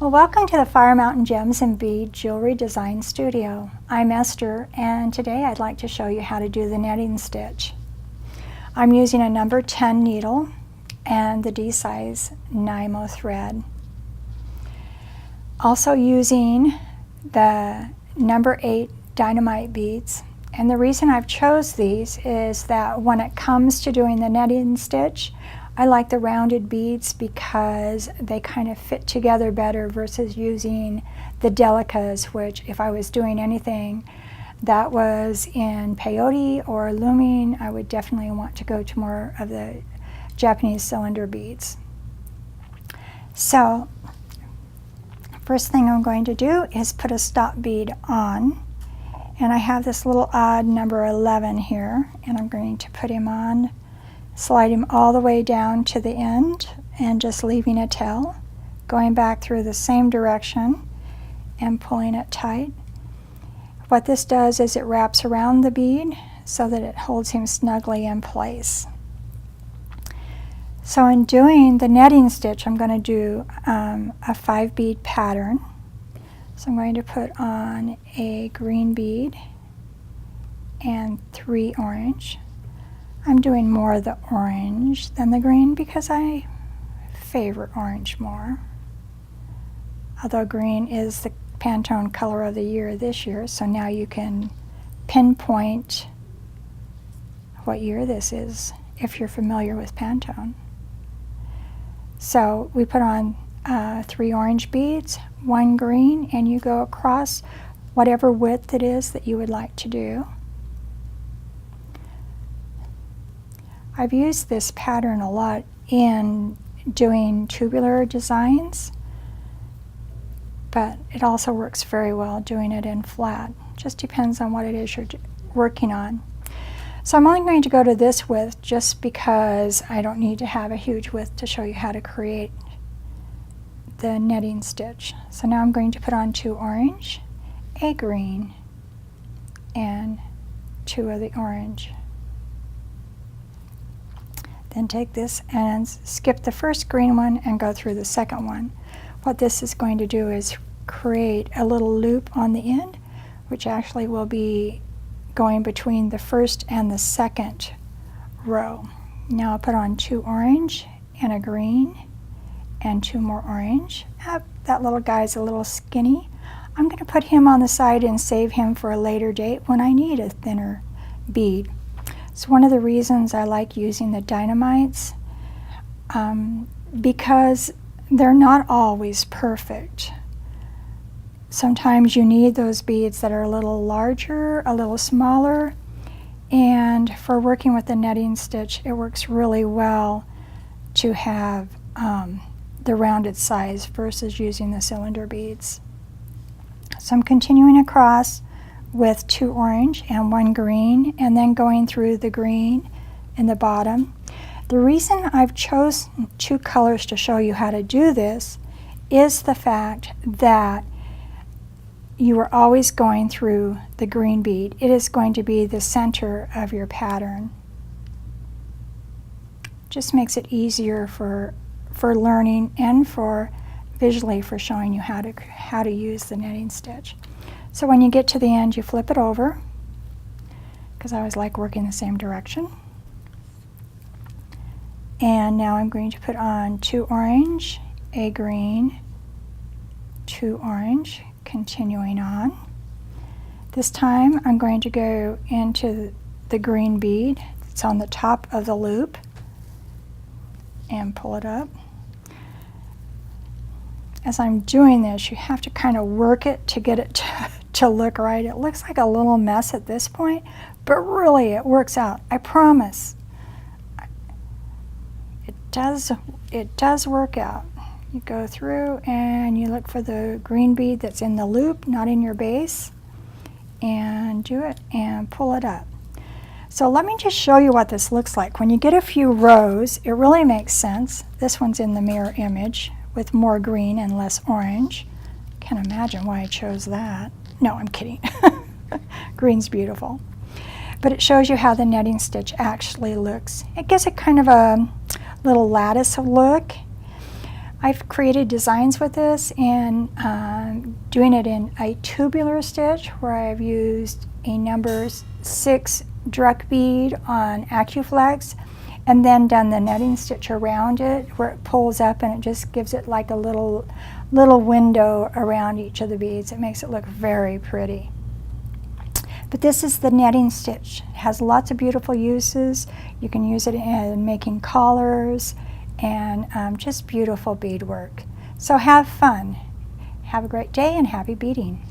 Well, welcome to the Fire Mountain Gems and Bead Jewelry Design Studio. I'm Esther, and today I'd like to show you how to do the netting stitch. I'm using a number 10 needle and the D size Nymo thread. Also using the number 8 Dyna-Mite beads. And the reason I've chose these is that when it comes to doing the netting stitch, I like the rounded beads because they kind of fit together better versus using the delicas, which if I was doing anything that was in peyote or looming, I would definitely want to go to more of the Japanese cylinder beads. So first thing I'm going to do is put a stop bead on, and I have this little odd number 11 here, and I'm going to put him on, slide him all the way down to the end and just leaving a tail, going back through the same direction and pulling it tight. What this does is it wraps around the bead so that it holds him snugly in place. So in doing the netting stitch, I'm going to do a 5 bead pattern. So I'm going to put on a green bead and 3 orange. I'm doing more of the orange than the green because I favor orange more. Although green is the Pantone color of the year this year, so now you can pinpoint what year this is if you're familiar with Pantone. So we put on 3 orange beads, 1 green, and you go across whatever width it is that you would like to do. I've used this pattern a lot in doing tubular designs, but it also works very well doing it in flat. Just depends on what it is you're working on. So I'm only going to go to this width just because I don't need to have a huge width to show you how to create the netting stitch. So now I'm going to put on 2 orange, a green, and 2 of the orange. Then take this and skip the first green one and go through the second one. What this is going to do is create a little loop on the end, which actually will be going between the first and the second row. Now I'll put on 2 orange and a green and 2 more orange. That little guy's a little skinny. I'm going to put him on the side and save him for a later date when I need a thinner bead. It's one of the reasons I like using the Dyna-Mites, because they're not always perfect. Sometimes you need those beads that are a little larger, a little smaller, and for working with the netting stitch, it works really well to have the rounded size versus using the cylinder beads. So I'm continuing across with 2 orange and 1 green, and then going through the green in the bottom. The reason I've chosen 2 colors to show you how to do this is the fact that you are always going through the green bead. It is going to be the center of your pattern. Just makes it easier for learning and for visually for showing you how to use the netting stitch. So when you get to the end, you flip it over, because I always like working the same direction. And now I'm going to put on 2 orange, a green, 2 orange, continuing on. This time I'm going to go into the green bead. It's on the top of the loop, and pull it up. As I'm doing this, you have to kind of work it to get it to look right. It looks like a little mess at this point, but really it works out. I promise. It does work out. You go through and you look for the green bead that's in the loop, not in your base, and do it and pull it up. So let me just show you what this looks like. When you get a few rows, it really makes sense. This one's in the mirror image with more green and less orange. Can't imagine why I chose that. No, I'm kidding. Green's beautiful. But it shows you how the netting stitch actually looks. It gives it kind of a little lattice look. I've created designs with this and doing it in a tubular stitch where I've used a number 6 direct bead on AccuFlex and then done the netting stitch around it where it pulls up and it just gives it like a little window around each of the beads. It makes it look very pretty. But this is the netting stitch. It has lots of beautiful uses. You can use it in making collars and just beautiful beadwork. So have fun. Have a great day and happy beading.